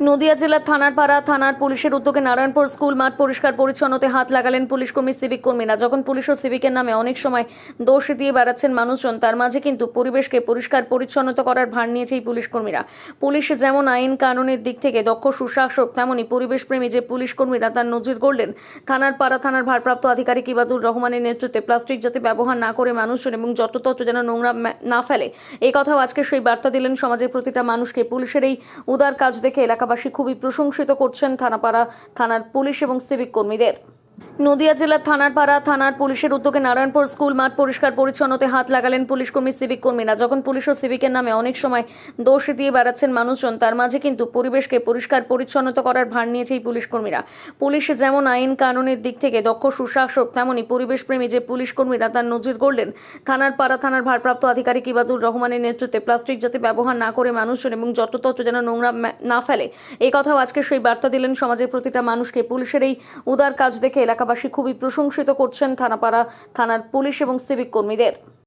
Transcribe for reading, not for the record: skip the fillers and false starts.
নদিয়া জেলার থানারপাড়া থানার পুলিশের উদ্যোগে নারায়ণপুর স্কুল মাঠ পরিষ্কার পরিচ্ছন্নতায় হাত লাগালেন পুলিশ কর্মী সিভিক কর্মীরা। যখন পুলিশ ও সিভিকের নামে অনেক সময় দোষ দিয়ে বেড়াচ্ছেন মানুষজন, তার মাঝে কিন্তু পরিবেশকে পরিষ্কার পরিচ্ছন্নতা করার ভার নিয়েছে এই পুলিশ কর্মীরা। পুলিশ যেমন আইন কানুনের দিক থেকে দক্ষ সুশাসক, তেমনি পরিবেশ প্রেমী যে পুলিশ কর্মীরা তার নজির গড়লেন। থানারপাড়া থানার ভারপ্রাপ্ত আধিকারিক ইবাদুর রহমানের নেতৃত্বে প্লাস্টিক যাতে ব্যবহার না করে মানুষজন এবং যত্রতত্র যেন নোংরা না ফেলে, এই কথাও আজকে সেই বার্তা দিলেন সমাজের প্রতিটা মানুষকে। পুলিশের এই উদার কাজ দেখে এলাকাবাসী খুবই প্রশংসিত করছেন থানাপাড়া থানার পুলিশ এবং সিভিক কর্মীদের। নদিয়া জেলার থানারপাড়া থানার পুলিশের উদ্যোগে নারায়ণপুর স্কুল মাঠ পরিষ্কার পরিচ্ছন্নতায় হাত লাগালেন পুলিশ কর্মী সিভিক কর্মীরা। যখন পুলিশ ও সিভিকের নামে অনেক সময় দোষ দিয়ে বেড়াচ্ছেন মানুষজন, তার মাঝে কিন্তু পরিবেশকে পরিষ্কার পরিচ্ছন্নতা করার ভার নিয়েছে এই পুলিশ কর্মীরা। পুলিশ যেমন আইন কানুনের দিক থেকে দক্ষ সুশাসক, তেমনি পরিবেশ প্রেমী যে পুলিশ কর্মীরা তার নজির গড়লেন। থানারপাড়া থানার ভারপ্রাপ্ত আধিকারিক ইবাদুর রহমানের নেতৃত্বে প্লাস্টিক যাতে ব্যবহার না করে মানুষজন এবং যত্রতত্র যেন নোংরা না ফেলে, এই কথাও আজকে সেই বার্তা দিলেন সমাজের প্রতিটা মানুষকে। পুলিশের এই উদার কাজ দেখে এলাকাবাসী খুবই প্রশংসিত করছেন থানাপাড়া থানার পুলিশ এবং সিভিক কর্মীদের।